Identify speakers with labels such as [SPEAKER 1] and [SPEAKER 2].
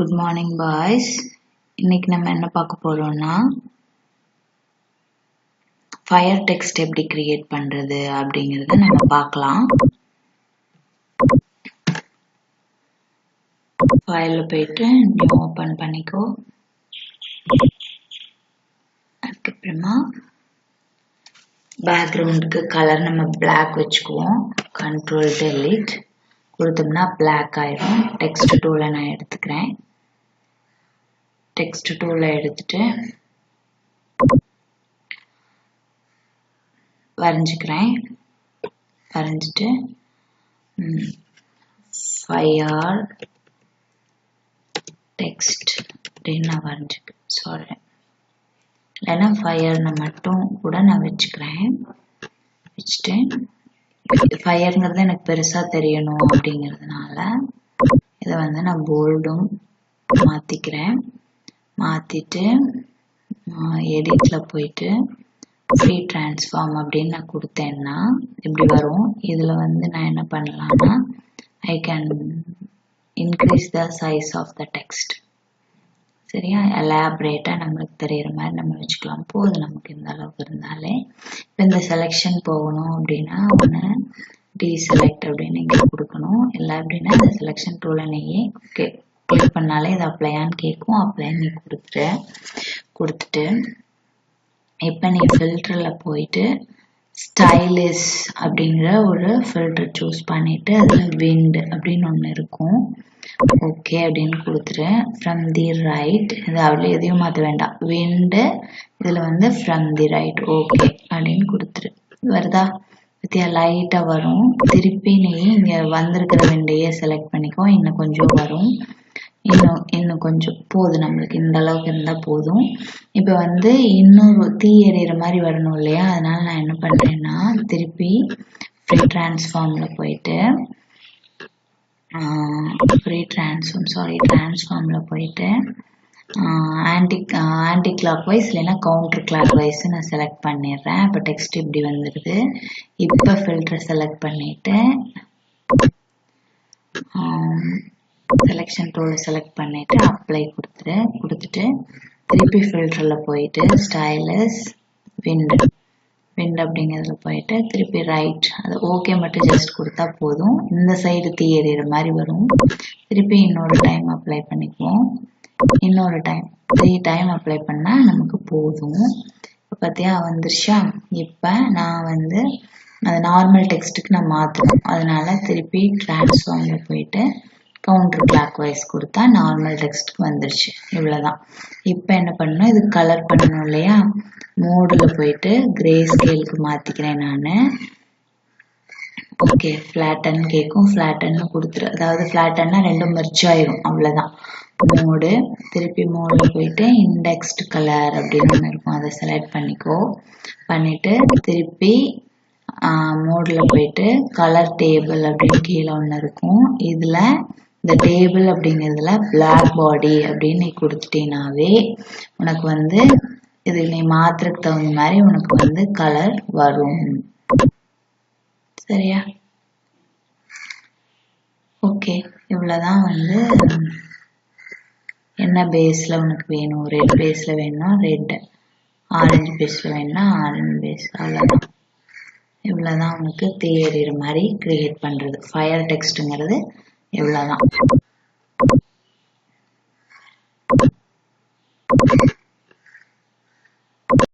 [SPEAKER 1] Good morning boys. இன்னைக்கு நம்ம என்ன பார்க்க போறோம்னா ஃபயர் டெக்ஸ்ட் எப்படி கிரியேட் பண்றது அப்படிங்கறத நம்ம பார்க்கலாம். ஃபைல்ல போயிட்டு நியூ ஓபன் பண்ணிக்கோ. அதுக்கப்புறமா பேக்ரவுண்டுக்கு கலர் நம்ம Black வச்சுக்குவோம். கண்ட்ரோல் டெலீட் கொடுத்தோம்னா Black ஆயிடும். டெக்ஸ்ட் டூலை நான் எடுத்துக்கிறேன். டெக்ஸ்ட் டூலை எடுத்துட்டு வரைஞ்சிக்கிறேன். வரைஞ்சிட்டு ஃபயர் டெக்ஸ்ட் அப்படின்னு நான் வரைஞ்சிக்கிறேன். சாரி, இல்லைன்னா ஃபயர்னு மட்டும் கூட நான் வச்சுக்கிறேன். வச்சுட்டு ஃபயருங்கிறது எனக்கு பெருசா தெரியணும் அப்படிங்கிறதுனால இதை நான் போல்டும் மாத்திக்கிறேன். மாத்திட்டு எடிட்ல போயிட்டு ஃப்ரீ டிரான்ஸ்ஃபார்ம் அப்படின்னு நான் கொடுத்தேன்னா இப்படி வரும். இதுல நான் என்ன பண்ணலாம்னா I can increase the size of the text. சரியா, எலாபரேட்டா நம்மளுக்கு தெரியுற மாதிரி நம்ம வச்சுக்கலாம். போதும் நமக்கு இந்த அளவுக்கு இருந்தாலே. இப்போ இந்த செலெக்ஷன் போகணும் அப்படின்னா ஒன்று டீசெலக்ட் அப்படின்னு இங்கே கொடுக்கணும். இல்லை அப்படின்னா இந்த செலெக்ஷன் டூலை நீயே கிளிக் பண்ணாலே இது அப்ளையான்னு கேட்கும். அப்ளை நீ கொடுத்துட்டு இப்போ நீ ஃபில்டரில் போயிட்டு ஸ்டைலிஷ் அப்படிங்கிற ஒரு ஃபில்டர் சூஸ் பண்ணிட்டு அதில் விண்ட் அப்படின்னு ஒன்று இருக்கும். ஓகே அப்படின்னு கொடுத்துரு. ஃப்ரம் தி ரைட், இது அவ்வளோ எதையும் மாற்ற வேண்டாம். விண்டு இதில் ஃப்ரம் தி ரைட் ஓகே அப்படின்னு கொடுத்துரு. வருதா பத்தியா, லைட்டாக வரும். திருப்பி நீ இங்கே வந்திருக்கிற விண்டையே செலக்ட் பண்ணிக்கோ. இன்னும் கொஞ்சம் வரும். இன்னும் கொஞ்சம் போதும், நம்மளுக்கு இந்த அளவுக்கு இருந்தால் போதும். இப்போ இன்னொரு தீ எறிகிற மாதிரி வரணும் இல்லையா, அதனால நான் என்ன பண்ணுறேன்னா திருப்பி ஃப்ரீ டிரான்ஸ்ஃபார்மில் போயிட்டு டிரான்ஸ்ஃபார்மில் போயிட்டு ஆன்டி கிளாக் வைஸ் இல்லைன்னா கவுண்டர் கிளாக் வைஸ் நான் செலக்ட் பண்ணிடுறேன். இப்போ டெக்ஸ்ட் இப்படி வந்துடுது. இப்போ ஃபில்டர் செலக்ட் பண்ணிட்டு செலெக்ஷன் டூலை செலக்ட் பண்ணிட்டு அப்ளை கொடுத்துட்டு திருப்பி ஃபில்டரில் போயிட்டு ஸ்டைலிஷ் விண்ட் அப்படிங்கிறதுல போயிட்டு திருப்பி ரைட், அது ஓகே மட்டும் ஜஸ்ட் கொடுத்தா போதும். இந்த சைடு தீ எறிகிற மாதிரி வரும். திருப்பி இன்னொரு டைம் அப்ளை பண்ணிக்குவோம். இன்னொரு டைம் 3 டைம் அப்ளை பண்ணால் நமக்கு போதும். இப்போ பார்த்தியா வந்துருச்சா. இப்போ நான் அது நார்மல் டெக்ஸ்ட்டுக்கு நான் மாற்றணும். அதனால திருப்பி டிரான்ஸ்ஃபார்மில் போயிட்டு கவுண்டர் கிளாக் வைஸ் கொடுத்தா நார்மல் டெக்ஸ்ட்டுக்கு வந்துருச்சு. இவ்வளோதான். இப்போ என்ன பண்ணணும், இது கலர் பண்ணணும் இல்லையா, மோடில் போயிட்டு கிரே ஸ்கேலுக்கு மாற்றிக்கிறேன் நான். ஓகே, ஃப்ளாட்டன் கேட்கும். ஃப்ளாட்டன்னு கொடுத்துரு. அதாவது ஃப்ளாட்டன்னா ரெண்டும் மெர்ஜ் ஆயிரும். அவ்வளோதான். மோடு திருப்பி மோடில் போயிட்டு இண்டெக்ஸ்டு கலர் அப்படின்னு ஒன்று இருக்கும், அதை செலக்ட் பண்ணிக்கோ. பண்ணிட்டு திருப்பி மோடில் போயிட்டு கலர் டேபிள் அப்படின்னு கீழே ஒன்று இருக்கும். இதில் இந்த டேபிள் அப்படிங்கிறதுல பிளாக் பாடி அப்படின்னு நீ கொடுத்துட்டீனாவே உனக்கு இது நீ மாத்திரக்கு தகுந்த மாதிரி உனக்கு கலர் வரும். சரியா, ஓகே. இவ்வளவுதான் என்ன பேஸ்ல உனக்கு வேணும். ரெட் பேஸ்ல வேணும்னா ரெட், ஆரஞ்சு பேஸ்ல வேணும்னா ஆரஞ்சு பேஸ். அவ்வளவுதான். இவ்வளவுதான் உனக்கு தீ எறிகிற மாதிரி கிரியேட் பண்றது. ஃபயர் டெக்ஸ்ட்ங்கிறது இவ்வளவுதான்.